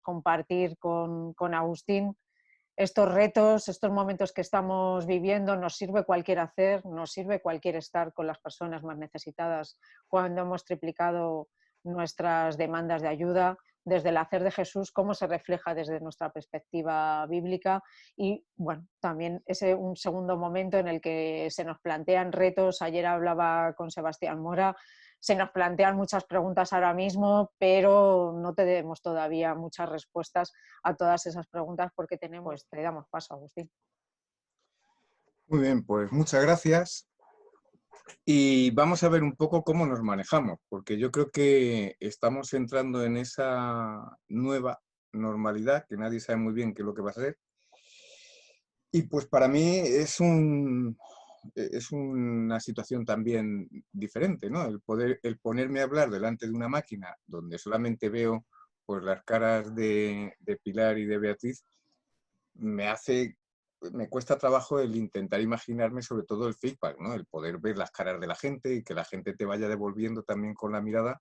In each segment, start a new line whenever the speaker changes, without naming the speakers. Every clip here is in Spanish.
compartir con Agustín estos retos, estos momentos que estamos viviendo. Nos sirve cualquier hacer, nos sirve cualquier estar con las personas más necesitadas cuando hemos triplicado nuestras demandas de ayuda, desde el hacer de Jesús, cómo se refleja desde nuestra perspectiva bíblica y, bueno, también ese un segundo momento en el que se nos plantean retos. Ayer hablaba con Sebastián Mora, se nos plantean muchas preguntas ahora mismo, pero no tenemos todavía muchas respuestas a todas esas preguntas porque tenemos, pues te damos paso, Agustín.
Muy bien, pues muchas gracias. Y vamos a ver un poco cómo nos manejamos, porque yo creo que estamos entrando en esa nueva normalidad, que nadie sabe muy bien qué es lo que va a ser. Y pues para mí es una situación también diferente, ¿no? El ponerme a hablar delante de una máquina donde solamente veo pues las caras de Pilar y de Beatriz, me cuesta trabajo el intentar imaginarme sobre todo el feedback, ¿no? El poder ver las caras de la gente y que la gente te vaya devolviendo también con la mirada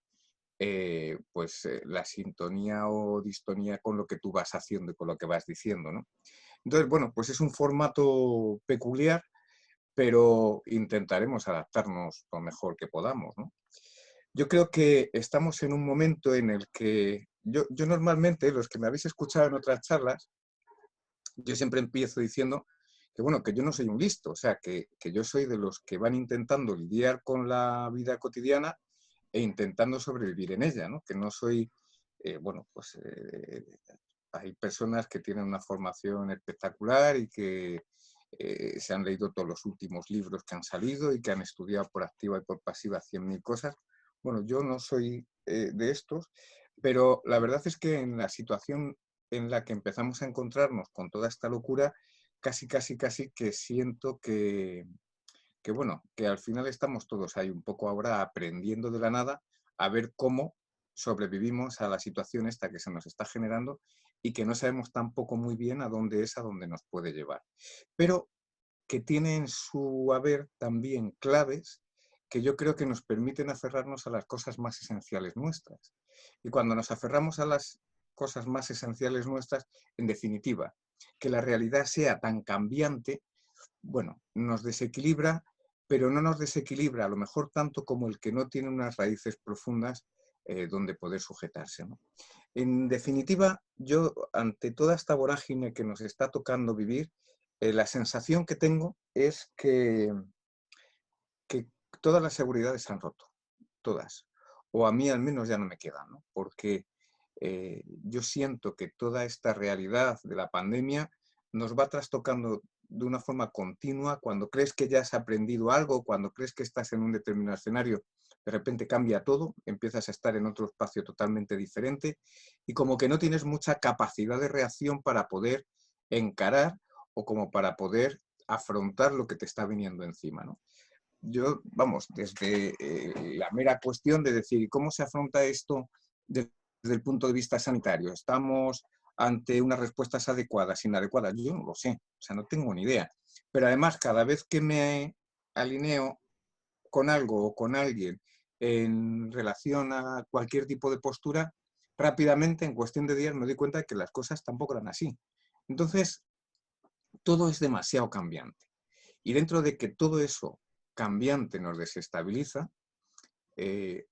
la sintonía o distonía con lo que tú vas haciendo y con lo que vas diciendo, ¿no? Entonces, bueno, pues es un formato peculiar, pero intentaremos adaptarnos lo mejor que podamos, ¿no? Yo creo que estamos en un momento en el que yo normalmente, los que me habéis escuchado en otras charlas, yo siempre empiezo diciendo que, bueno, que yo no soy un listo, o sea, que yo soy de los que van intentando lidiar con la vida cotidiana e intentando sobrevivir en ella, ¿no? Que no soy, hay personas que tienen una formación espectacular y que se han leído todos los últimos libros que han salido y que han estudiado por activa y por pasiva 100.000 cosas. Bueno, yo no soy de estos, pero la verdad es que en la situación en la que empezamos a encontrarnos con toda esta locura, casi que siento que al final estamos todos ahí un poco ahora aprendiendo de la nada a ver cómo sobrevivimos a la situación esta que se nos está generando y que no sabemos tampoco muy bien a dónde nos puede llevar. Pero que tiene en su haber también claves que yo creo que nos permiten aferrarnos a las cosas más esenciales nuestras. Y cuando nos aferramos a las cosas más esenciales nuestras, en definitiva, que la realidad sea tan cambiante, bueno, nos desequilibra, pero no nos desequilibra a lo mejor tanto como el que no tiene unas raíces profundas donde poder sujetarse, ¿no? En definitiva, yo ante toda esta vorágine que nos está tocando vivir, la sensación que tengo es que todas las seguridades se han roto, todas. O a mí al menos ya no me quedan, ¿no? Porque yo siento que toda esta realidad de la pandemia nos va trastocando de una forma continua. Cuando crees que ya has aprendido algo, cuando crees que estás en un determinado escenario, de repente cambia todo, empiezas a estar en otro espacio totalmente diferente y como que no tienes mucha capacidad de reacción para poder encarar o como para poder afrontar lo que te está viniendo encima, ¿no? Yo, vamos, desde la mera cuestión de decir, ¿cómo se afronta esto desde el punto de vista sanitario? ¿Estamos ante unas respuestas adecuadas, inadecuadas? Yo no lo sé, o sea, no tengo ni idea. Pero además, cada vez que me alineo con algo o con alguien en relación a cualquier tipo de postura, rápidamente, en cuestión de días, me doy cuenta de que las cosas tampoco eran así. Entonces, todo es demasiado cambiante. Y dentro de que todo eso cambiante nos desestabiliza, eh,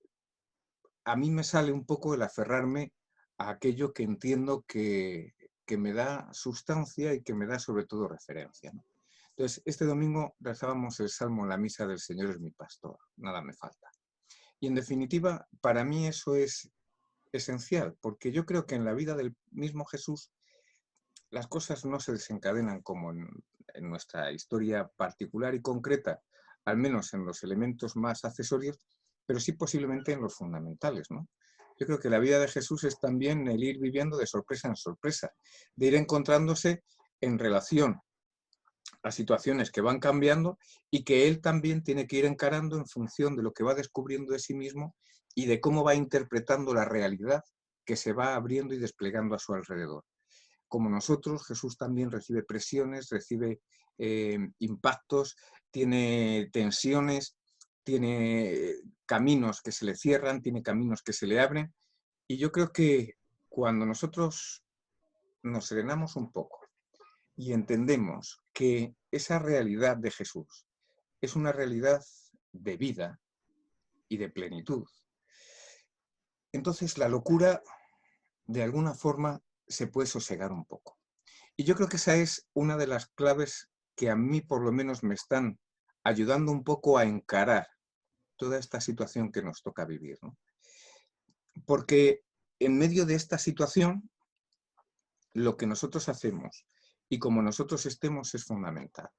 a mí me sale un poco el aferrarme a aquello que entiendo que me da sustancia y que me da sobre todo referencia, ¿no? Entonces, este domingo rezábamos el Salmo en la misa del Señor es mi pastor, nada me falta. Y en definitiva, para mí eso es esencial, porque yo creo que en la vida del mismo Jesús las cosas no se desencadenan como en nuestra historia particular y concreta, al menos en los elementos más accesorios, pero sí posiblemente en los fundamentales, ¿no? Yo creo que la vida de Jesús es también el ir viviendo de sorpresa en sorpresa, de ir encontrándose en relación a situaciones que van cambiando y que él también tiene que ir encarando en función de lo que va descubriendo de sí mismo y de cómo va interpretando la realidad que se va abriendo y desplegando a su alrededor. Como nosotros, Jesús también recibe presiones, recibe impactos, tiene tensiones, tiene caminos que se le cierran, tiene caminos que se le abren. Y yo creo que cuando nosotros nos serenamos un poco y entendemos que esa realidad de Jesús es una realidad de vida y de plenitud, entonces la locura de alguna forma se puede sosegar un poco. Y yo creo que esa es una de las claves que a mí por lo menos me están ayudando un poco a encarar toda esta situación que nos toca vivir, ¿no? Porque en medio de esta situación, lo que nosotros hacemos y como nosotros estemos es fundamental.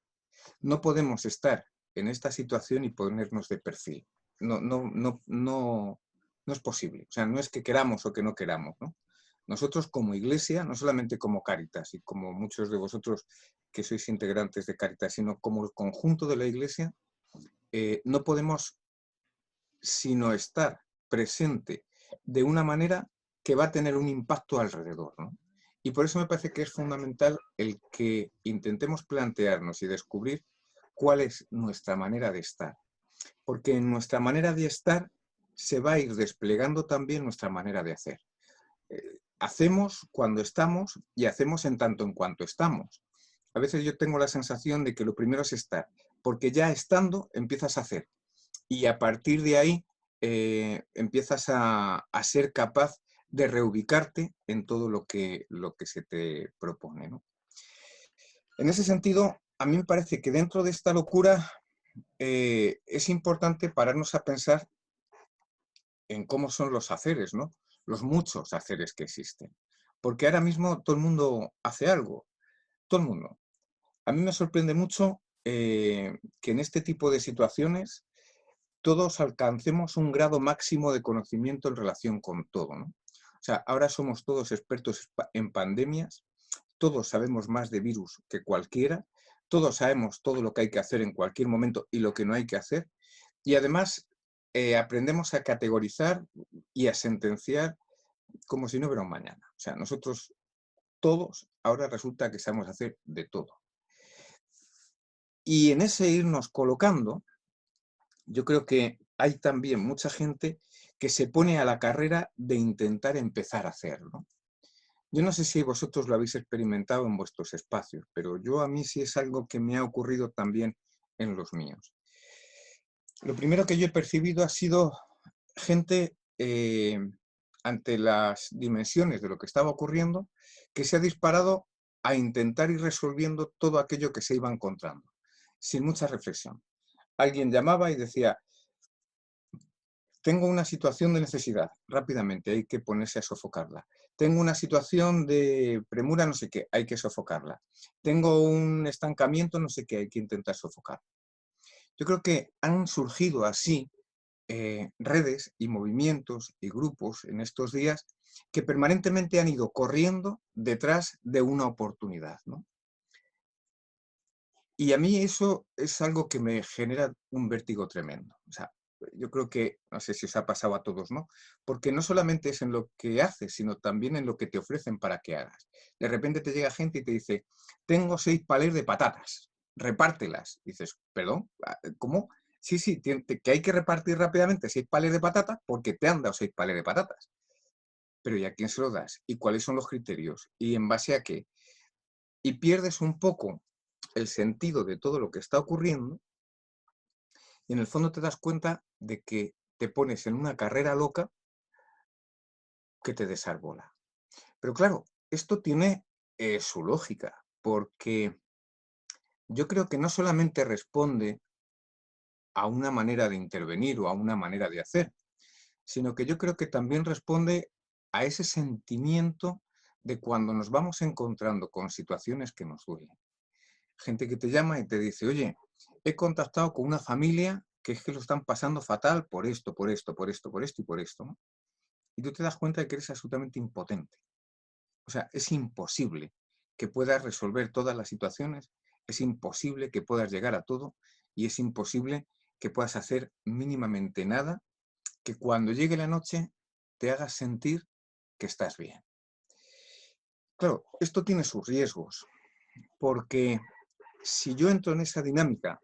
No podemos estar en esta situación y ponernos de perfil. No es posible. O sea, no es que queramos o que no queramos, ¿no? Nosotros como Iglesia, no solamente como Cáritas y como muchos de vosotros que sois integrantes de Cáritas, sino como el conjunto de la Iglesia, no podemos sino estar presente de una manera que va a tener un impacto alrededor, ¿no? Y por eso me parece que es fundamental el que intentemos plantearnos y descubrir cuál es nuestra manera de estar. Porque en nuestra manera de estar se va a ir desplegando también nuestra manera de hacer. Hacemos cuando estamos y hacemos en tanto en cuanto estamos. A veces yo tengo la sensación de que lo primero es estar, porque ya estando empiezas a hacer. Y a partir de ahí empiezas a ser capaz de reubicarte en todo lo que se te propone, ¿no? En ese sentido, a mí me parece que dentro de esta locura es importante pararnos a pensar en cómo son los haceres, ¿no? Los muchos haceres que existen. Porque ahora mismo todo el mundo hace algo, todo el mundo. A mí me sorprende mucho que en este tipo de situaciones todos alcancemos un grado máximo de conocimiento en relación con todo, ¿no? O sea, ahora somos todos expertos en pandemias, todos sabemos más de virus que cualquiera, todos sabemos todo lo que hay que hacer en cualquier momento y lo que no hay que hacer, y además aprendemos a categorizar y a sentenciar como si no hubiera un mañana. O sea, nosotros todos ahora resulta que sabemos hacer de todo. Y en ese irnos colocando, yo creo que hay también mucha gente que se pone a la carrera de intentar empezar a hacerlo. Yo no sé si vosotros lo habéis experimentado en vuestros espacios, pero yo a mí sí es algo que me ha ocurrido también en los míos. Lo primero que yo he percibido ha sido gente ante las dimensiones de lo que estaba ocurriendo que se ha disparado a intentar ir resolviendo todo aquello que se iba encontrando, sin mucha reflexión. Alguien llamaba y decía, tengo una situación de necesidad, rápidamente hay que ponerse a sofocarla. Tengo una situación de premura, no sé qué, hay que sofocarla. Tengo un estancamiento, no sé qué, hay que intentar sofocar. Yo creo que han surgido así redes y movimientos y grupos en estos días que permanentemente han ido corriendo detrás de una oportunidad, ¿no? Y a mí eso es algo que me genera un vértigo tremendo. O sea, yo creo que, no sé si os ha pasado a todos, ¿no? Porque no solamente es en lo que haces, sino también en lo que te ofrecen para que hagas. De repente te llega gente y te dice, tengo 6 palés de patatas, repártelas. Y dices, ¿perdón? ¿Cómo? Sí, sí, que hay que repartir rápidamente 6 palés de patatas porque te han dado 6 palés de patatas. Pero ¿y a quién se lo das? ¿Y cuáles son los criterios? ¿Y en base a qué? Y pierdes un poco el sentido de todo lo que está ocurriendo y en el fondo te das cuenta de que te pones en una carrera loca que te desarbola. Pero claro, esto tiene su lógica, porque yo creo que no solamente responde a una manera de intervenir o a una manera de hacer, sino que yo creo que también responde a ese sentimiento de cuando nos vamos encontrando con situaciones que nos duelen. Gente que te llama y te dice, oye, he contactado con una familia que es que lo están pasando fatal por esto, por esto, por esto, por esto y por esto, ¿no? Y tú te das cuenta de que eres absolutamente impotente. O sea, es imposible que puedas resolver todas las situaciones, es imposible que puedas llegar a todo y es imposible que puedas hacer mínimamente nada que cuando llegue la noche te hagas sentir que estás bien. Claro, esto tiene sus riesgos, porque si yo entro en esa dinámica,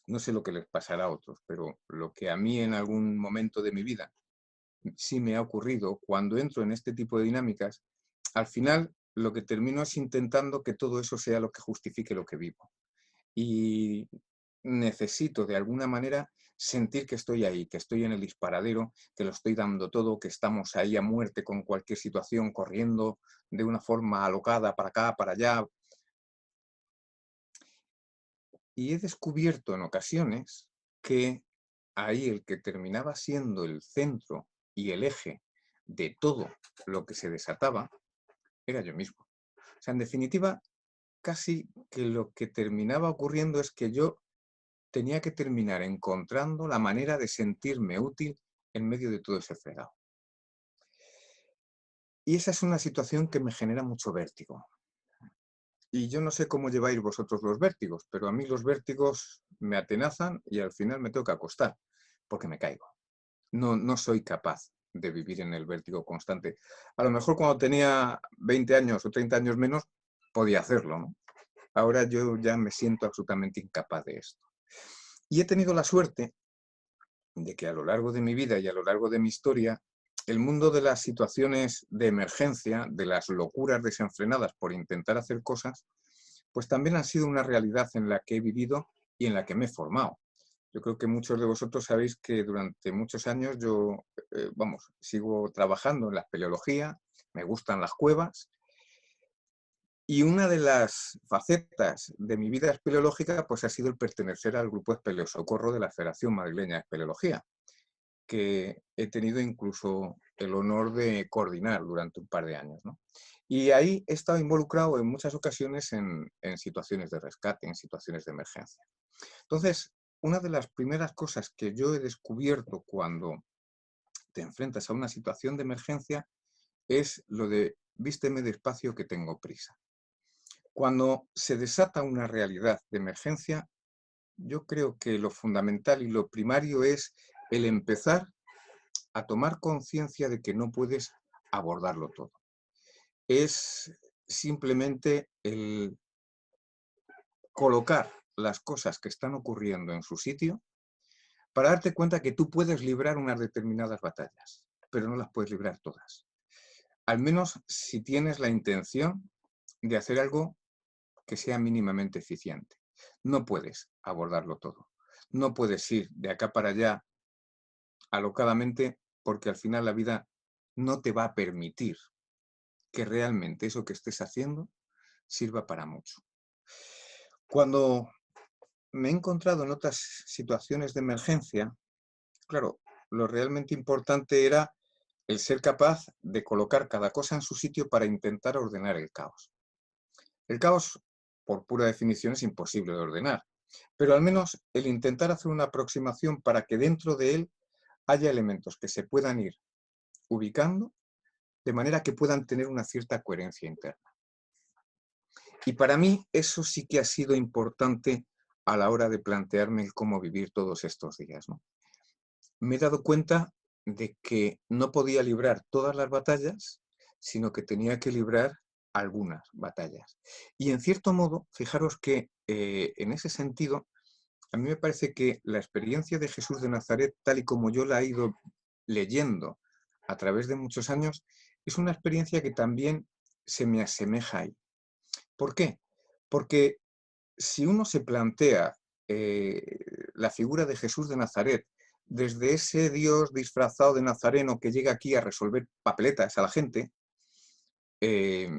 no sé lo que les pasará a otros, pero lo que a mí en algún momento de mi vida sí me ha ocurrido cuando entro en este tipo de dinámicas, al final lo que termino es intentando que todo eso sea lo que justifique lo que vivo. Y necesito de alguna manera sentir que estoy ahí, que estoy en el disparadero, que lo estoy dando todo, que estamos ahí a muerte con cualquier situación, corriendo de una forma alocada para acá, para allá. Y he descubierto en ocasiones que ahí el que terminaba siendo el centro y el eje de todo lo que se desataba era yo mismo. O sea, en definitiva, casi que lo que terminaba ocurriendo es que yo tenía que terminar encontrando la manera de sentirme útil en medio de todo ese fregado. Y esa es una situación que me genera mucho vértigo. Y yo no sé cómo lleváis vosotros los vértigos, pero a mí los vértigos me atenazan y al final me tengo que acostar, porque me caigo. No soy capaz de vivir en el vértigo constante. A lo mejor cuando tenía 20 años o 30 años menos, podía hacerlo, ¿no? Ahora yo ya me siento absolutamente incapaz de esto. Y he tenido la suerte de que a lo largo de mi vida y a lo largo de mi historia, el mundo de las situaciones de emergencia, de las locuras desenfrenadas por intentar hacer cosas, pues también han sido una realidad en la que he vivido y en la que me he formado. Yo creo que muchos de vosotros sabéis que durante muchos años yo, sigo trabajando en la espeleología, me gustan las cuevas, y una de las facetas de mi vida espeleológica pues ha sido el pertenecer al grupo Espeleosocorro de la Federación Madrileña de Espeleología, que he tenido incluso el honor de coordinar durante un par de años, ¿no? Y ahí he estado involucrado en muchas ocasiones en situaciones de rescate, en situaciones de emergencia. Entonces, una de las primeras cosas que yo he descubierto cuando te enfrentas a una situación de emergencia es lo de vísteme despacio que tengo prisa. Cuando se desata una realidad de emergencia, yo creo que lo fundamental y lo primario es el empezar a tomar conciencia de que no puedes abordarlo todo. Es simplemente el colocar las cosas que están ocurriendo en su sitio para darte cuenta que tú puedes librar unas determinadas batallas, pero no las puedes librar todas. Al menos si tienes la intención de hacer algo que sea mínimamente eficiente. No puedes abordarlo todo. No puedes ir de acá para allá alocadamente porque al final la vida no te va a permitir que realmente eso que estés haciendo sirva para mucho. Cuando me he encontrado en otras situaciones de emergencia, claro, lo realmente importante era el ser capaz de colocar cada cosa en su sitio para intentar ordenar el caos. El caos, por pura definición, es imposible de ordenar, pero al menos el intentar hacer una aproximación para que dentro de él haya elementos que se puedan ir ubicando de manera que puedan tener una cierta coherencia interna. Y para mí eso sí que ha sido importante a la hora de plantearme el cómo vivir todos estos días, ¿no? Me he dado cuenta de que no podía librar todas las batallas, sino que tenía que librar algunas batallas. Y en cierto modo, fijaros que en ese sentido, a mí me parece que la experiencia de Jesús de Nazaret, tal y como yo la he ido leyendo a través de muchos años, es una experiencia que también se me asemeja ahí. ¿Por qué? Porque si uno se plantea la figura de Jesús de Nazaret desde ese Dios disfrazado de nazareno que llega aquí a resolver papeletas a la gente, eh,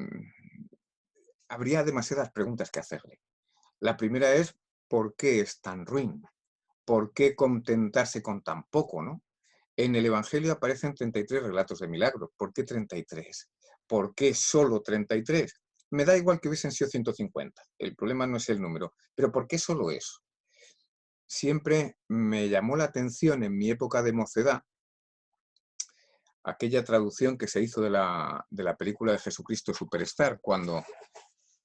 habría demasiadas preguntas que hacerle. La primera es, ¿por qué es tan ruin? ¿Por qué contentarse con tan poco, no? En el Evangelio aparecen 33 relatos de milagros. ¿Por qué 33? ¿Por qué solo 33? Me da igual que hubiesen sido 150. El problema no es el número. Pero ¿por qué solo eso? Siempre me llamó la atención en mi época de mocedad aquella traducción que se hizo de la película de Jesucristo Superstar, cuando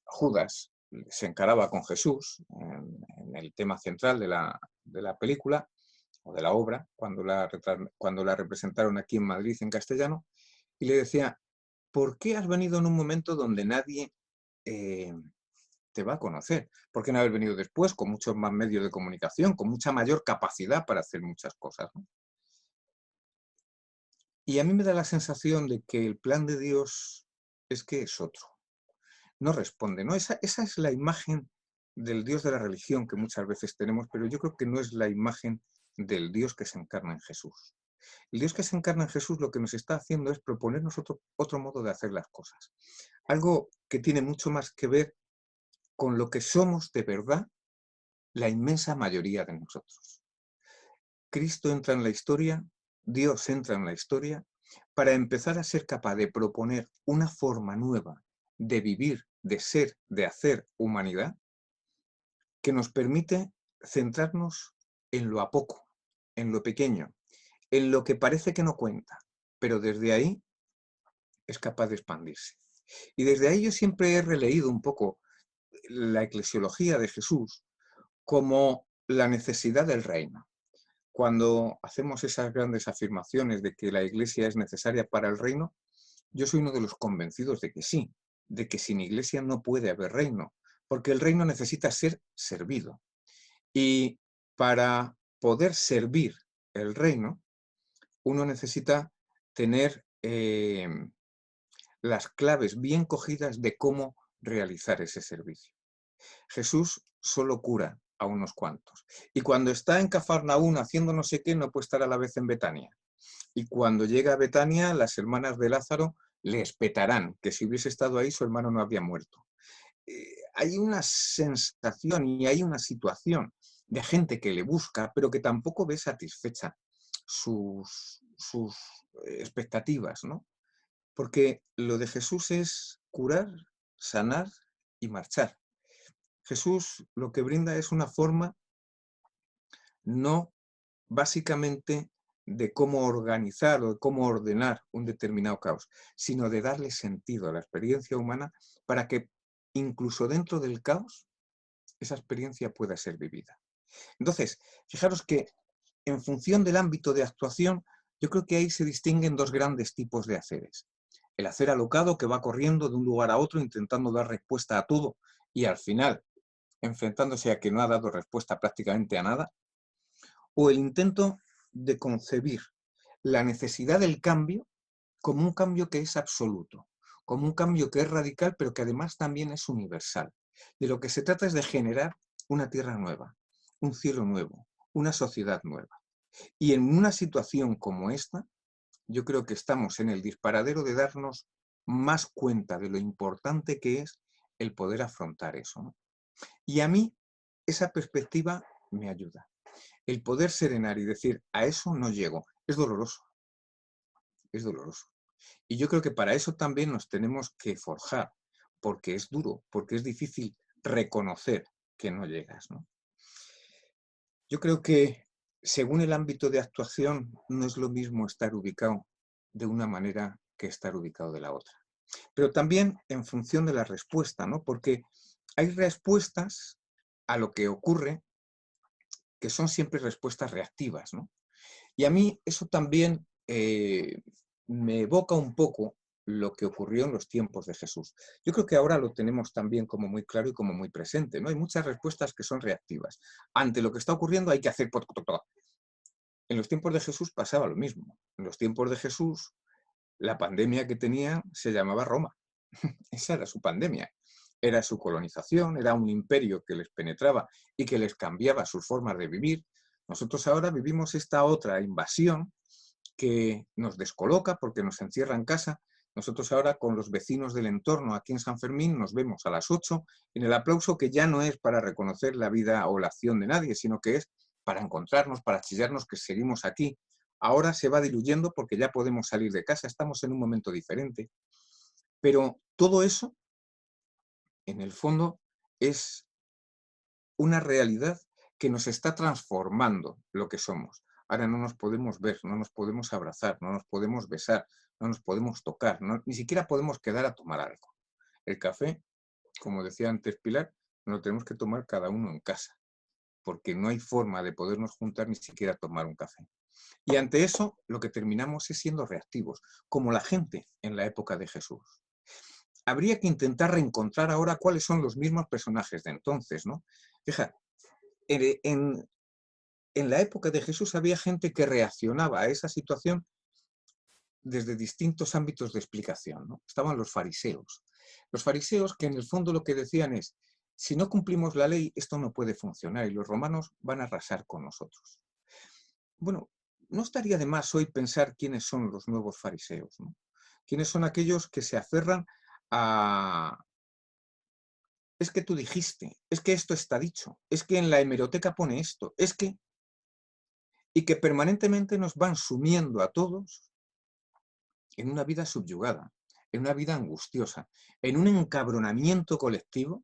Judas se encaraba con Jesús en el tema central de la película o de la obra, cuando la representaron aquí en Madrid en castellano, y le decía, ¿por qué has venido en un momento donde nadie te va a conocer? ¿Por qué no haber venido después con muchos más medios de comunicación, con mucha mayor capacidad para hacer muchas cosas, ¿no? Y a mí me da la sensación de que el plan de Dios es que es otro, no responde, ¿no? Esa es la imagen del Dios de la religión que muchas veces tenemos, pero yo creo que no es la imagen del Dios que se encarna en Jesús. El Dios que se encarna en Jesús lo que nos está haciendo es proponernos otro modo de hacer las cosas. Algo que tiene mucho más que ver con lo que somos de verdad la inmensa mayoría de nosotros. Cristo entra en la historia, Dios entra en la historia, para empezar a ser capaz de proponer una forma nueva de vivir, de ser, de hacer humanidad, que nos permite centrarnos en lo a poco, en lo pequeño, en lo que parece que no cuenta, pero desde ahí es capaz de expandirse. Y desde ahí yo siempre he releído un poco la eclesiología de Jesús como la necesidad del reino. Cuando hacemos esas grandes afirmaciones de que la Iglesia es necesaria para el reino, yo soy uno de los convencidos de que sí, de que sin Iglesia no puede haber reino, porque el reino necesita ser servido. Y para poder servir el reino, uno necesita tener las claves bien cogidas de cómo realizar ese servicio. Jesús solo cura a unos cuantos. Y cuando está en Cafarnaún haciendo no sé qué, no puede estar a la vez en Betania. Y cuando llega a Betania, las hermanas de Lázaro le espetarán, que si hubiese estado ahí su hermano no había muerto. Hay una sensación y hay una situación de gente que le busca, pero que tampoco ve satisfecha sus expectativas, ¿no? Porque lo de Jesús es curar, sanar y marchar. Jesús lo que brinda es una forma no básicamente de cómo organizar o de cómo ordenar un determinado caos, sino de darle sentido a la experiencia humana para que incluso dentro del caos esa experiencia pueda ser vivida. Entonces, fijaros que en función del ámbito de actuación, yo creo que ahí se distinguen dos grandes tipos de haceres. El hacer alocado que va corriendo de un lugar a otro intentando dar respuesta a todo y al final enfrentándose a que no ha dado respuesta prácticamente a nada, o el intento de concebir la necesidad del cambio como un cambio que es absoluto, como un cambio que es radical, pero que además también es universal. De lo que se trata es de generar una tierra nueva, un cielo nuevo, una sociedad nueva. Y en una situación como esta, yo creo que estamos en el disparadero de darnos más cuenta de lo importante que es el poder afrontar eso, ¿no? Y a mí esa perspectiva me ayuda. El poder serenar y decir, a eso no llego, es doloroso, es doloroso. Y yo creo que para eso también nos tenemos que forjar, porque es duro, porque es difícil reconocer que no llegas, ¿no? Yo creo que según el ámbito de actuación no es lo mismo estar ubicado de una manera que estar ubicado de la otra. Pero también en función de la respuesta, ¿no? Porque hay respuestas a lo que ocurre que son siempre respuestas reactivas, ¿no? Y a mí eso también me evoca un poco lo que ocurrió en los tiempos de Jesús. Yo creo que ahora lo tenemos también como muy claro y como muy presente, ¿no? Hay muchas respuestas que son reactivas. Ante lo que está ocurriendo hay que hacer... En los tiempos de Jesús pasaba lo mismo. En los tiempos de Jesús, la pandemia que tenía se llamaba Roma. Esa era su pandemia. Era su colonización, era un imperio que les penetraba y que les cambiaba sus formas de vivir. Nosotros ahora vivimos esta otra invasión que nos descoloca porque nos encierra en casa. Nosotros ahora con los vecinos del entorno aquí en San Fermín nos vemos a las 8 en el aplauso que ya no es para reconocer la vida o la acción de nadie, sino que es para encontrarnos, para chillarnos que seguimos aquí. Ahora se va diluyendo porque ya podemos salir de casa, estamos en un momento diferente. Pero todo eso, en el fondo, es una realidad que nos está transformando lo que somos. Ahora no nos podemos ver, no nos podemos abrazar, no nos podemos besar, no nos podemos tocar, ni siquiera podemos quedar a tomar algo. El café, como decía antes Pilar, nos lo tenemos que tomar cada uno en casa, porque no hay forma de podernos juntar ni siquiera a tomar un café. Y ante eso, lo que terminamos es siendo reactivos, como la gente en la época de Jesús. Habría que intentar reencontrar ahora cuáles son los mismos personajes de entonces, ¿no? Fíjate, en la época de Jesús había gente que reaccionaba a esa situación desde distintos ámbitos de explicación, ¿no? Estaban los fariseos. Los fariseos que en el fondo lo que decían es, si no cumplimos la ley, esto no puede funcionar y los romanos van a arrasar con nosotros. Bueno, no estaría de más hoy pensar quiénes son los nuevos fariseos, ¿no? ¿Quiénes son aquellos que se aferran a... Es que tú dijiste, es que esto está dicho, es que en la hemeroteca pone esto, es que... Y que permanentemente nos van sumiendo a todos en una vida subyugada, en una vida angustiosa, en un encabronamiento colectivo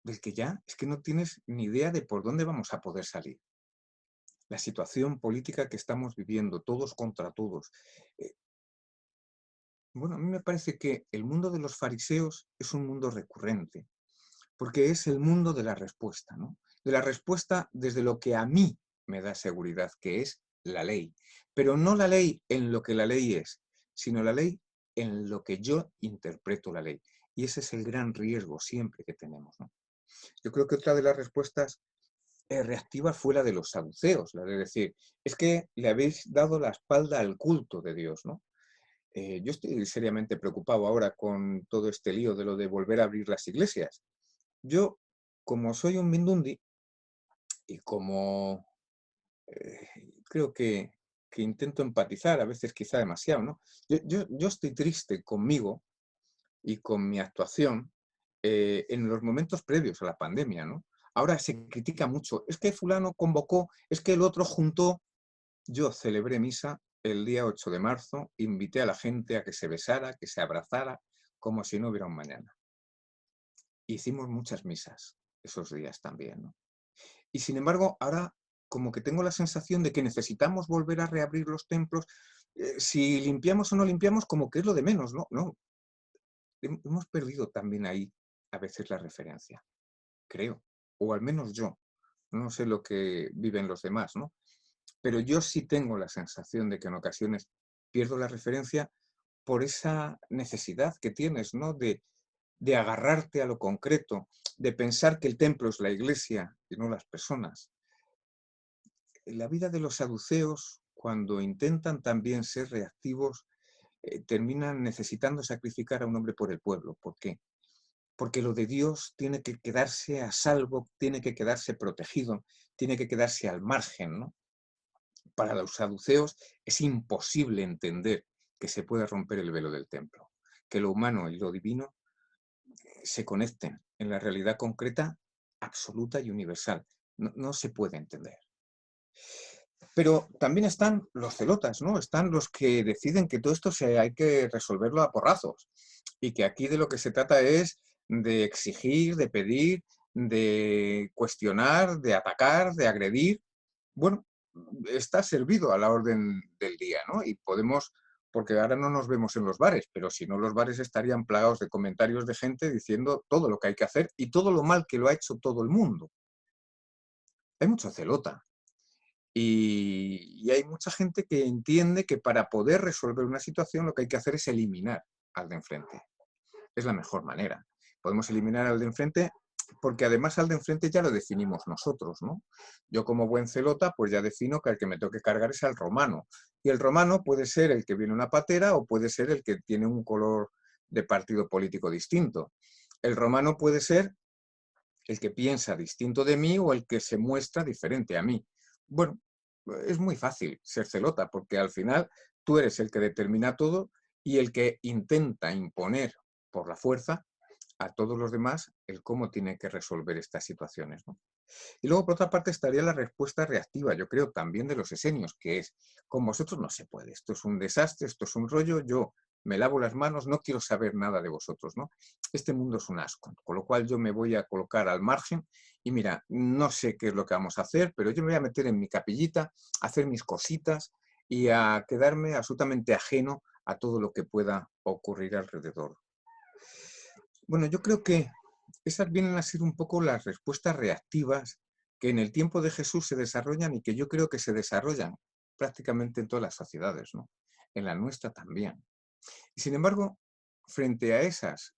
del que ya es que no tienes ni idea de por dónde vamos a poder salir. La situación política que estamos viviendo, todos contra todos. Bueno, a mí me parece que el mundo de los fariseos es un mundo recurrente, porque es el mundo de la respuesta, ¿no? De la respuesta desde lo que a mí me da seguridad, que es la ley. Pero no la ley en lo que la ley es, sino la ley en lo que yo interpreto la ley. Y ese es el gran riesgo siempre que tenemos, ¿no? Yo creo que otra de las respuestas reactivas fue la de los saduceos, la de decir, es que le habéis dado la espalda al culto de Dios, ¿no? Yo estoy seriamente preocupado ahora con todo este lío de lo de volver a abrir las iglesias. Yo, como soy un mindundi y como eh, creo que intento empatizar, a veces quizá demasiado, ¿no? Yo estoy triste conmigo y con mi actuación en los momentos previos a la pandemia, ¿no? Ahora se critica mucho, es que fulano convocó, es que el otro juntó. Yo celebré misa el día 8 de marzo, invité a la gente a que se besara, que se abrazara, como si no hubiera un mañana. Hicimos muchas misas esos días también, ¿no? Y sin embargo, ahora como que tengo la sensación de que necesitamos volver a reabrir los templos. Si limpiamos o no limpiamos, como que es lo de menos, ¿no? No, hemos perdido también ahí a veces la referencia, creo, o al menos yo. No sé lo que viven los demás, ¿no? Pero yo sí tengo la sensación de que en ocasiones pierdo la referencia por esa necesidad que tienes, ¿no? De agarrarte a lo concreto, de pensar que el templo es la iglesia y no las personas. En la vida de los saduceos, cuando intentan también ser reactivos, terminan necesitando sacrificar a un hombre por el pueblo. ¿Por qué? Porque lo de Dios tiene que quedarse a salvo, tiene que quedarse protegido, tiene que quedarse al margen, ¿no? Para los saduceos es imposible entender que se pueda romper el velo del templo, que lo humano y lo divino se conecten en la realidad concreta, absoluta y universal. No, no se puede entender. Pero también están los celotas, ¿no? Están los que deciden que todo esto hay que resolverlo a porrazos y que aquí de lo que se trata es de exigir, de pedir, de cuestionar, de atacar, de agredir. Bueno, está servido a la orden del día, ¿no? Y podemos, porque ahora no nos vemos en los bares, pero si no los bares estarían plagados de comentarios de gente diciendo todo lo que hay que hacer y todo lo mal que lo ha hecho todo el mundo. Hay mucho celota. Y hay mucha gente que entiende que para poder resolver una situación lo que hay que hacer es eliminar al de enfrente. Es la mejor manera. Podemos eliminar al de enfrente porque además al de enfrente ya lo definimos nosotros, ¿no? Yo como buen celota pues ya defino que al que me toque cargar es al romano. Y el romano puede ser el que viene una patera o puede ser el que tiene un color de partido político distinto. El romano puede ser el que piensa distinto de mí o el que se muestra diferente a mí. Bueno, es muy fácil ser celota porque al final tú eres el que determina todo y el que intenta imponer por la fuerza a todos los demás el cómo tiene que resolver estas situaciones, ¿no? Y luego, por otra parte, estaría la respuesta reactiva, yo creo, también de los esenios, que es, con vosotros no se puede, esto es un desastre, esto es un rollo, yo me lavo las manos, no quiero saber nada de vosotros, ¿no? Este mundo es un asco, con lo cual yo me voy a colocar al margen y mira, no sé qué es lo que vamos a hacer, pero yo me voy a meter en mi capillita, a hacer mis cositas y a quedarme absolutamente ajeno a todo lo que pueda ocurrir alrededor. Bueno, yo creo que esas vienen a ser un poco las respuestas reactivas que en el tiempo de Jesús se desarrollan y que yo creo que se desarrollan prácticamente en todas las sociedades, ¿no? En la nuestra también. Y sin embargo, frente a esas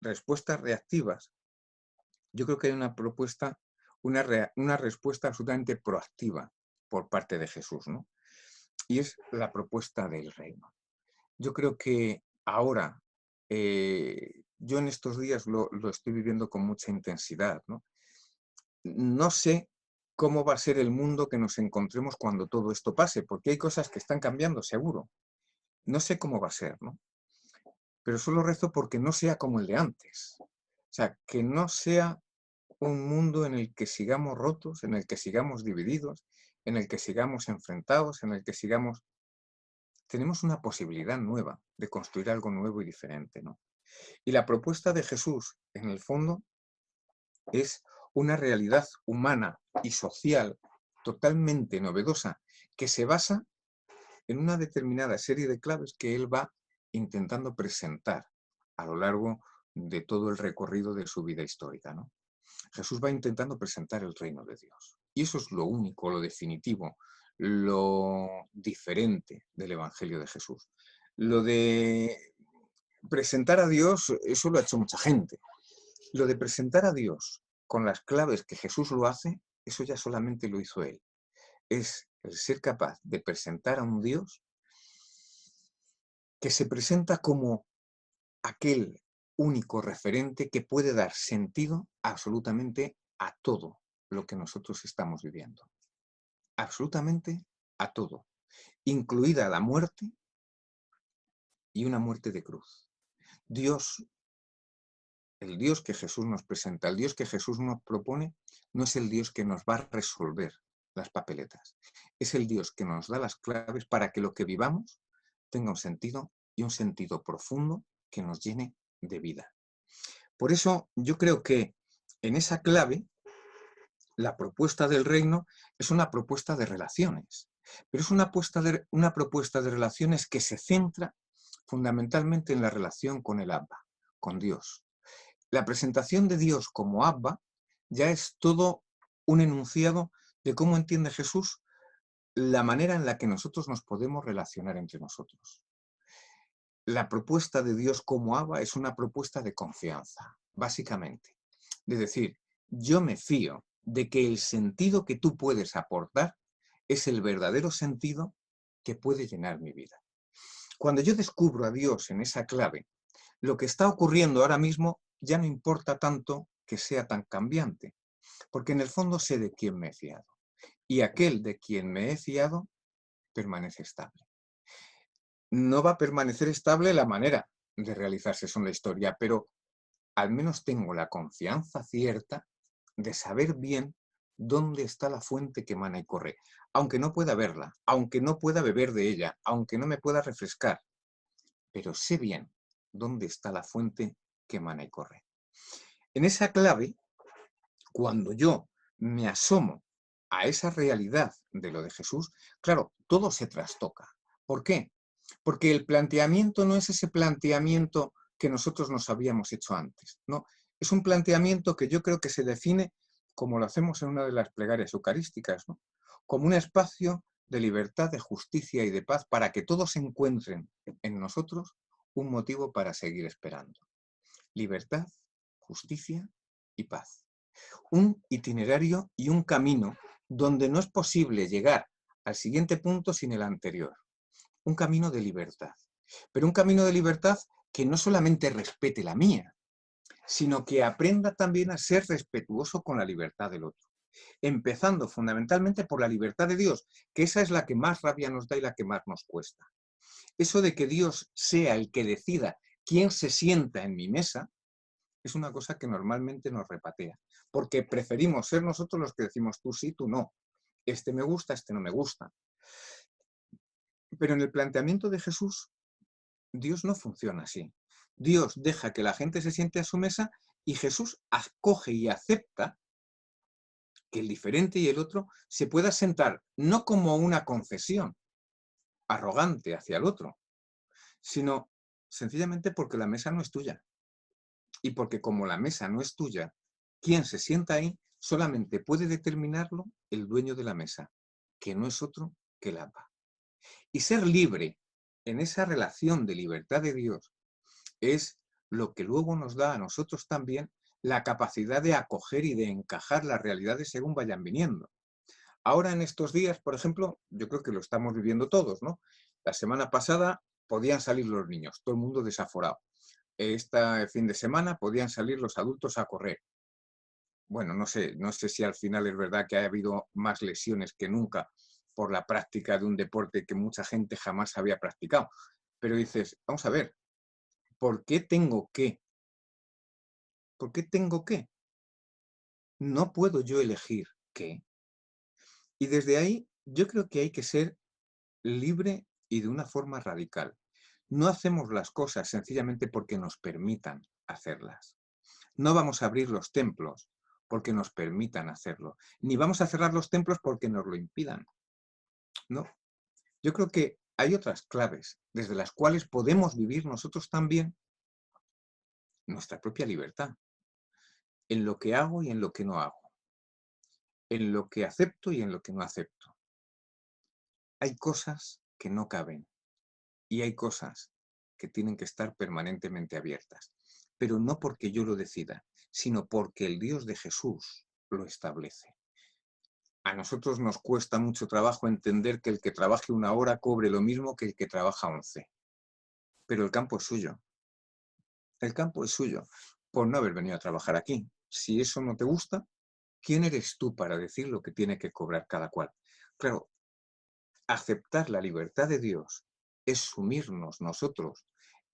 respuestas reactivas, yo creo que hay una propuesta, una respuesta absolutamente proactiva por parte de Jesús, ¿no? y es la propuesta del reino. Yo creo que ahora, yo en estos días lo estoy viviendo con mucha intensidad, ¿no? No sé cómo va a ser el mundo que nos encontremos cuando todo esto pase, porque hay cosas que están cambiando, seguro. No sé cómo va a ser, ¿no? Pero solo rezo porque no sea como el de antes. O sea, que no sea un mundo en el que sigamos rotos, en el que sigamos divididos, en el que sigamos enfrentados, en el que sigamos... Tenemos una posibilidad nueva de construir algo nuevo y diferente, ¿no? Y la propuesta de Jesús, en el fondo, es una realidad humana y social totalmente novedosa que se basa en una determinada serie de claves que él va intentando presentar a lo largo de todo el recorrido de su vida histórica, ¿no? Jesús va intentando presentar el reino de Dios. Y eso es lo único, lo definitivo, lo diferente del Evangelio de Jesús. Lo de presentar a Dios, eso lo ha hecho mucha gente. Lo de presentar a Dios con las claves que Jesús lo hace, eso ya solamente lo hizo él. Es el ser capaz de presentar a un Dios que se presenta como aquel único referente que puede dar sentido absolutamente a todo lo que nosotros estamos viviendo. Absolutamente a todo, incluida la muerte y una muerte de cruz. Dios, el Dios que Jesús nos presenta, el Dios que Jesús nos propone, no es el Dios que nos va a resolver las papeletas. Es el Dios que nos da las claves para que lo que vivamos tenga un sentido y un sentido profundo que nos llene de vida. Por eso yo creo que en esa clave la propuesta del reino es una propuesta de relaciones, pero es una propuesta de relaciones que se centra fundamentalmente en la relación con el Abba, con Dios. La presentación de Dios como Abba ya es todo un enunciado de cómo entiende Jesús la manera en la que nosotros nos podemos relacionar entre nosotros. La propuesta de Dios como Abba es una propuesta de confianza, básicamente. Es decir, yo me fío de que el sentido que tú puedes aportar es el verdadero sentido que puede llenar mi vida. Cuando yo descubro a Dios en esa clave, lo que está ocurriendo ahora mismo ya no importa tanto que sea tan cambiante, porque en el fondo sé de quién me he fiado. Y aquel de quien me he fiado permanece estable. No va a permanecer estable la manera de realizarse eso en la historia, pero al menos tengo la confianza cierta de saber bien dónde está la fuente que emana y corre, aunque no pueda verla, aunque no pueda beber de ella, aunque no me pueda refrescar, pero sé bien dónde está la fuente que emana y corre. En esa clave, cuando yo me asomo a esa realidad de lo de Jesús, claro, todo se trastoca. ¿Por qué? Porque el planteamiento no es ese planteamiento que nosotros nos habíamos hecho antes, ¿no? Es un planteamiento que yo creo que se define, como lo hacemos en una de las plegarias eucarísticas, ¿no? Como un espacio de libertad, de justicia y de paz para que todos encuentren en nosotros un motivo para seguir esperando. Libertad, justicia y paz. Un itinerario y un camino donde no es posible llegar al siguiente punto sin el anterior. Un camino de libertad. Pero un camino de libertad que no solamente respete la mía, sino que aprenda también a ser respetuoso con la libertad del otro. Empezando fundamentalmente por la libertad de Dios, que esa es la que más rabia nos da y la que más nos cuesta. Eso de que Dios sea el que decida quién se sienta en mi mesa, es una cosa que normalmente nos repatea, porque preferimos ser nosotros los que decimos tú sí, tú no. Este me gusta, este no me gusta. Pero en el planteamiento de Jesús, Dios no funciona así. Dios deja que la gente se siente a su mesa y Jesús acoge y acepta que el diferente y el otro se pueda sentar no como una concesión arrogante hacia el otro, sino sencillamente porque la mesa no es tuya. Y porque como la mesa no es tuya, quien se sienta ahí solamente puede determinarlo el dueño de la mesa, que no es otro que el Abba. Y ser libre en esa relación de libertad de Dios es lo que luego nos da a nosotros también la capacidad de acoger y de encajar las realidades según vayan viniendo. Ahora en estos días, por ejemplo, yo creo que lo estamos viviendo todos, ¿no? La semana pasada podían salir los niños, todo el mundo desaforado. Este fin de semana podían salir los adultos a correr. Bueno, no sé si al final es verdad que ha habido más lesiones que nunca por la práctica de un deporte que mucha gente jamás había practicado. Pero dices, vamos a ver, ¿por qué tengo que? ¿Por qué tengo que? No puedo yo elegir qué. Y desde ahí yo creo que hay que ser libre y de una forma radical. No hacemos las cosas sencillamente porque nos permitan hacerlas. No vamos a abrir los templos porque nos permitan hacerlo, ni vamos a cerrar los templos porque nos lo impidan. No, yo creo que hay otras claves desde las cuales podemos vivir nosotros también nuestra propia libertad, en lo que hago y en lo que no hago, en lo que acepto y en lo que no acepto. Hay cosas que no caben y hay cosas que tienen que estar permanentemente abiertas, pero no porque yo lo decida, sino porque el Dios de Jesús lo establece. A nosotros nos cuesta mucho trabajo entender que el que trabaje 1 hora cobre lo mismo que el que trabaja 11, pero el campo es suyo. El campo es suyo por no haber venido a trabajar aquí. Si eso no te gusta, ¿quién eres tú para decir lo que tiene que cobrar cada cual? Claro, aceptar la libertad de Dios es sumirnos nosotros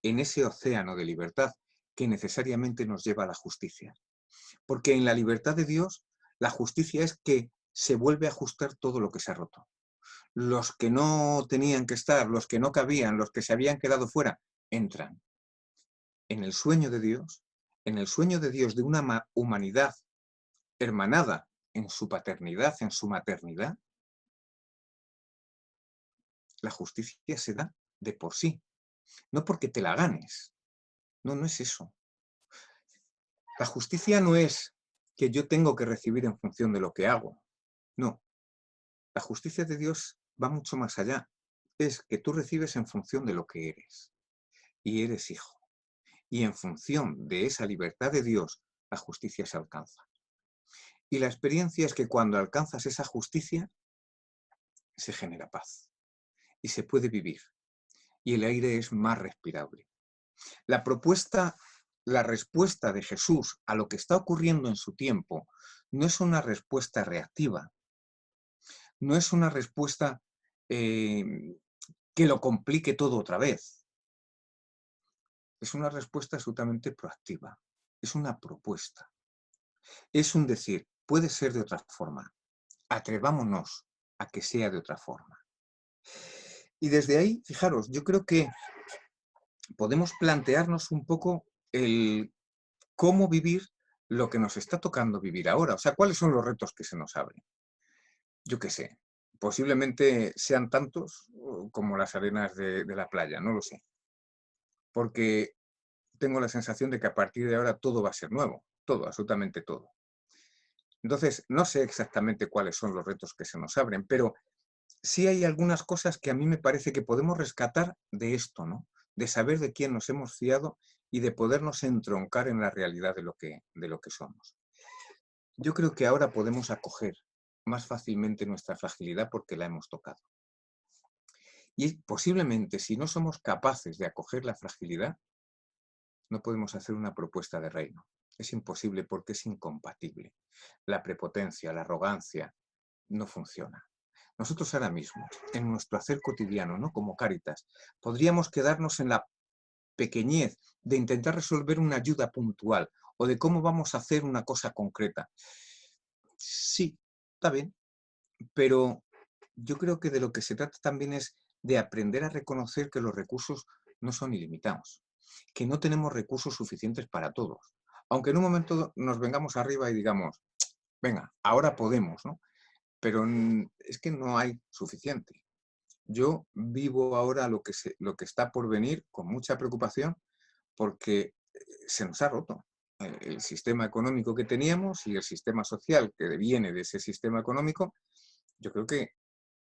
en ese océano de libertad que necesariamente nos lleva a la justicia. Porque en la libertad de Dios, la justicia es que se vuelve a ajustar todo lo que se ha roto. Los que no tenían que estar, los que no cabían, los que se habían quedado fuera, entran. En el sueño de Dios, en el sueño de Dios de una humanidad hermanada en su paternidad, en su maternidad, la justicia se da de por sí, no porque te la ganes. No, no es eso. La justicia no es que yo tengo que recibir en función de lo que hago. No, la justicia de Dios va mucho más allá. Es que tú recibes en función de lo que eres. Y eres hijo. Y en función de esa libertad de Dios, la justicia se alcanza. Y la experiencia es que cuando alcanzas esa justicia, se genera paz. Y se puede vivir. Y el aire es más respirable. La propuesta, la respuesta de Jesús a lo que está ocurriendo en su tiempo no es una respuesta reactiva, no es una respuesta que lo complique todo otra vez. Es una respuesta absolutamente proactiva. Es una propuesta. Es un decir, puede ser de otra forma. Atrevámonos a que sea de otra forma. Y desde ahí, fijaros, yo creo que podemos plantearnos un poco el cómo vivir lo que nos está tocando vivir ahora. O sea, ¿cuáles son los retos que se nos abren? Yo qué sé, posiblemente sean tantos como las arenas de la playa, no lo sé. Porque tengo la sensación de que a partir de ahora todo va a ser nuevo, todo, absolutamente todo. Entonces, no sé exactamente cuáles son los retos que se nos abren, pero sí hay algunas cosas que a mí me parece que podemos rescatar de esto, ¿no? De saber de quién nos hemos fiado y de podernos entroncar en la realidad de lo que somos. Yo creo que ahora podemos acoger más fácilmente nuestra fragilidad porque la hemos tocado. Y posiblemente si no somos capaces de acoger la fragilidad, no podemos hacer una propuesta de reino. Es imposible porque es incompatible. La prepotencia, la arrogancia, no funciona. Nosotros ahora mismo, en nuestro hacer cotidiano, ¿no? Como Cáritas, podríamos quedarnos en la pequeñez de intentar resolver una ayuda puntual o de cómo vamos a hacer una cosa concreta. Sí, está bien, pero yo creo que de lo que se trata también es de aprender a reconocer que los recursos no son ilimitados, que no tenemos recursos suficientes para todos. Aunque en un momento nos vengamos arriba y digamos, venga, ahora podemos, ¿no? Pero es que no hay suficiente. Yo vivo ahora lo que está por venir con mucha preocupación porque se nos ha roto el sistema económico que teníamos y el sistema social que viene de ese sistema económico. Yo creo que,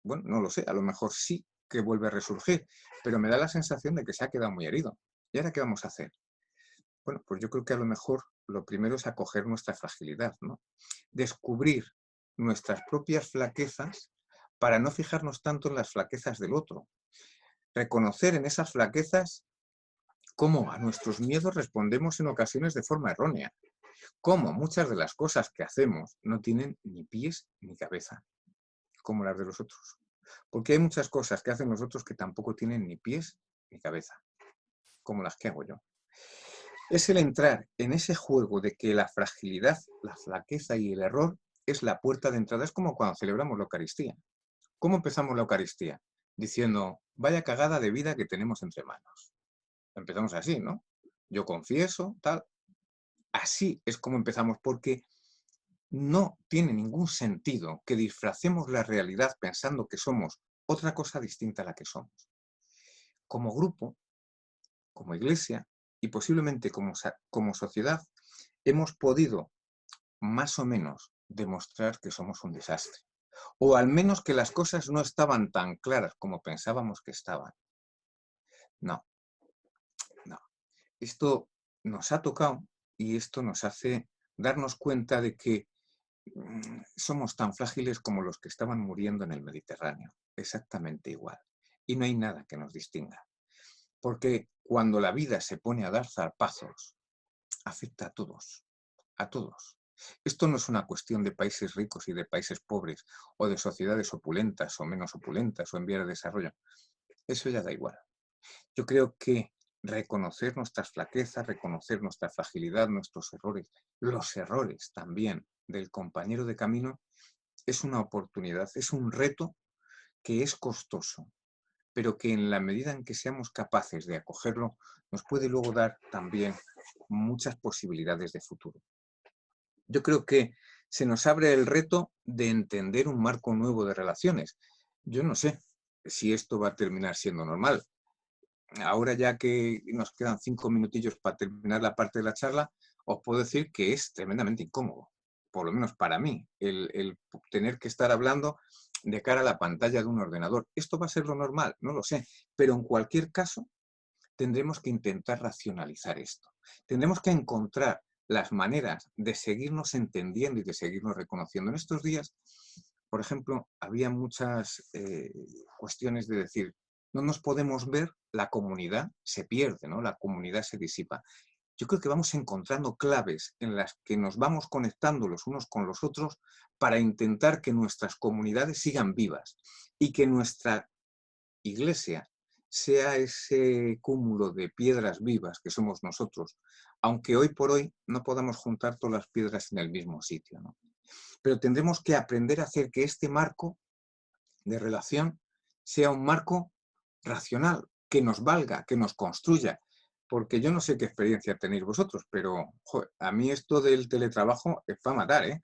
bueno, no lo sé, a lo mejor sí que vuelve a resurgir, pero me da la sensación de que se ha quedado muy herido. ¿Y ahora qué vamos a hacer? Bueno, pues yo creo que a lo mejor lo primero es acoger nuestra fragilidad, ¿no? Descubrir nuestras propias flaquezas para no fijarnos tanto en las flaquezas del otro. Reconocer en esas flaquezas cómo a nuestros miedos respondemos en ocasiones de forma errónea, cómo muchas de las cosas que hacemos no tienen ni pies ni cabeza, como las de los otros. Porque hay muchas cosas que hacen los otros que tampoco tienen ni pies ni cabeza, como las que hago yo. Es el entrar en ese juego de que la fragilidad, la flaqueza y el error es la puerta de entrada. Es como cuando celebramos la Eucaristía. ¿Cómo empezamos la Eucaristía? Diciendo, vaya cagada de vida que tenemos entre manos. Empezamos así, ¿no? Yo confieso, tal. Así es como empezamos, porque no tiene ningún sentido que disfracemos la realidad pensando que somos otra cosa distinta a la que somos. Como grupo, como iglesia y posiblemente como sociedad, hemos podido más o menos demostrar que somos un desastre. O al menos que las cosas no estaban tan claras como pensábamos que estaban. No, no. Esto nos ha tocado y esto nos hace darnos cuenta de que somos tan frágiles como los que estaban muriendo en el Mediterráneo, exactamente igual. Y no hay nada que nos distinga. Porque cuando la vida se pone a dar zarpazos, afecta a todos, a todos. Esto no es una cuestión de países ricos y de países pobres, o de sociedades opulentas o menos opulentas, o en vías de desarrollo. Eso ya da igual. Yo creo que reconocer nuestras flaquezas, reconocer nuestra fragilidad, nuestros errores, los errores también del compañero de camino, es una oportunidad, es un reto que es costoso, pero que en la medida en que seamos capaces de acogerlo, nos puede luego dar también muchas posibilidades de futuro. Yo creo que se nos abre el reto de entender un marco nuevo de relaciones. Yo no sé si esto va a terminar siendo normal. Ahora ya que nos quedan 5 minutillos para terminar la parte de la charla, os puedo decir que es tremendamente incómodo, por lo menos para mí, el tener que estar hablando de cara a la pantalla de un ordenador. ¿Esto va a ser lo normal? No lo sé, pero en cualquier caso tendremos que intentar racionalizar esto. Tendremos que encontrar las maneras de seguirnos entendiendo y de seguirnos reconociendo. En estos días, por ejemplo, había muchas cuestiones de decir, no nos podemos ver, la comunidad se pierde, ¿no? La comunidad se disipa. Yo creo que vamos encontrando claves en las que nos vamos conectando los unos con los otros para intentar que nuestras comunidades sigan vivas y que nuestra iglesia sea ese cúmulo de piedras vivas que somos nosotros, aunque hoy por hoy no podamos juntar todas las piedras en el mismo sitio, ¿no? Pero tendremos que aprender a hacer que este marco de relación sea un marco racional, que nos valga, que nos construya. Porque yo no sé qué experiencia tenéis vosotros, pero joder, a mí esto del teletrabajo es para matar, ¿eh?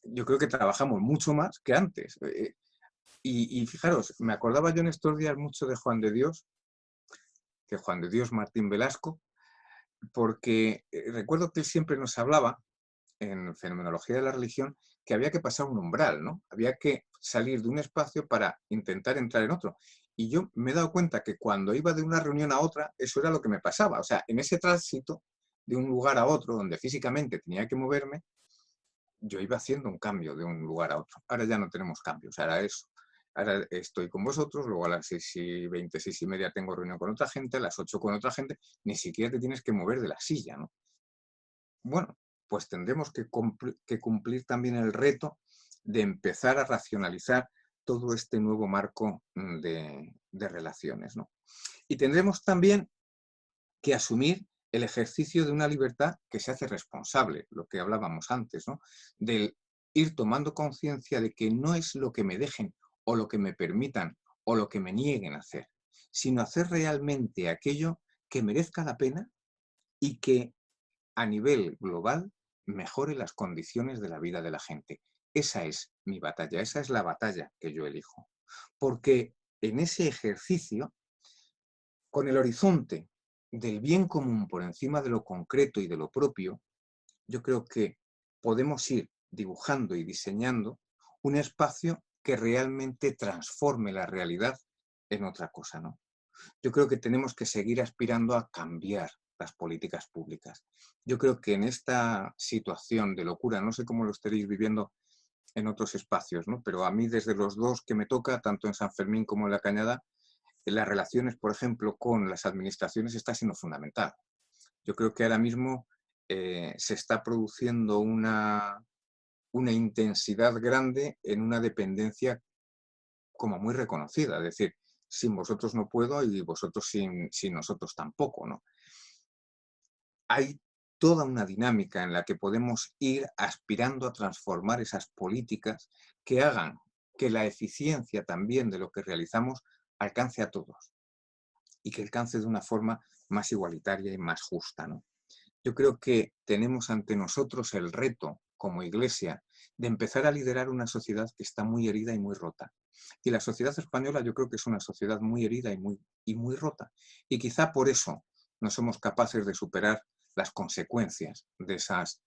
Yo creo que trabajamos mucho más que antes. Y fijaros, me acordaba yo en estos días mucho de Juan de Dios, que Juan de Dios Martín Velasco, porque recuerdo que él siempre nos hablaba en Fenomenología de la Religión que había que pasar un umbral, ¿no? Había que salir de un espacio para intentar entrar en otro. Y yo me he dado cuenta que cuando iba de una reunión a otra, eso era lo que me pasaba. O sea, en ese tránsito de un lugar a otro, donde físicamente tenía que moverme, yo iba haciendo un cambio de un lugar a otro. Ahora ya no tenemos cambios, ahora eso. Ahora estoy con vosotros, luego a las 6:20, 6:30 tengo reunión con otra gente, a las 8 con otra gente, ni siquiera te tienes que mover de la silla, ¿no? Bueno, pues tendremos que cumplir también el reto de empezar a racionalizar todo este nuevo marco de relaciones, ¿no? Y tendremos también que asumir el ejercicio de una libertad que se hace responsable, lo que hablábamos antes, ¿no? Del ir tomando conciencia de que no es lo que me dejen o lo que me permitan o lo que me nieguen a hacer, sino hacer realmente aquello que merezca la pena y que a nivel global mejore las condiciones de la vida de la gente. Esa es mi batalla, esa es la batalla que yo elijo. Porque en ese ejercicio, con el horizonte del bien común por encima de lo concreto y de lo propio, yo creo que podemos ir dibujando y diseñando un espacio que realmente transforme la realidad en otra cosa, ¿no? Yo creo que tenemos que seguir aspirando a cambiar las políticas públicas. Yo creo que en esta situación de locura, no sé cómo lo estaréis viviendo, en otros espacios, ¿no? Pero a mí desde los dos que me toca, tanto en San Fermín como en La Cañada, las relaciones, por ejemplo, con las administraciones está siendo fundamental. Yo creo que ahora mismo se está produciendo una intensidad grande en una dependencia como muy reconocida, es decir, sin vosotros no puedo y vosotros sin nosotros tampoco, ¿no? Hay toda una dinámica en la que podemos ir aspirando a transformar esas políticas que hagan que la eficiencia también de lo que realizamos alcance a todos y que alcance de una forma más igualitaria y más justa, ¿no? Yo creo que tenemos ante nosotros el reto, como Iglesia, de empezar a liderar una sociedad que está muy herida y muy rota. Y la sociedad española yo creo que es una sociedad muy herida y muy rota. Y quizá por eso no somos capaces de superar las consecuencias de esas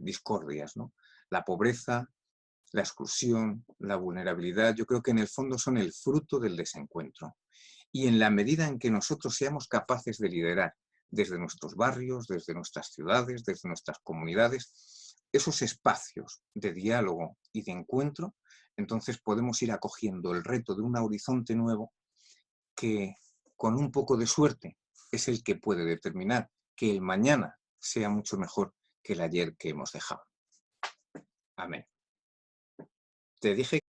discordias, ¿no? La pobreza, la exclusión, la vulnerabilidad, yo creo que en el fondo son el fruto del desencuentro. Y en la medida en que nosotros seamos capaces de liderar desde nuestros barrios, desde nuestras ciudades, desde nuestras comunidades, esos espacios de diálogo y de encuentro, entonces podemos ir acogiendo el reto de un horizonte nuevo que, con un poco de suerte, es el que puede determinar que el mañana sea mucho mejor que el ayer que hemos dejado. Amén. Te dije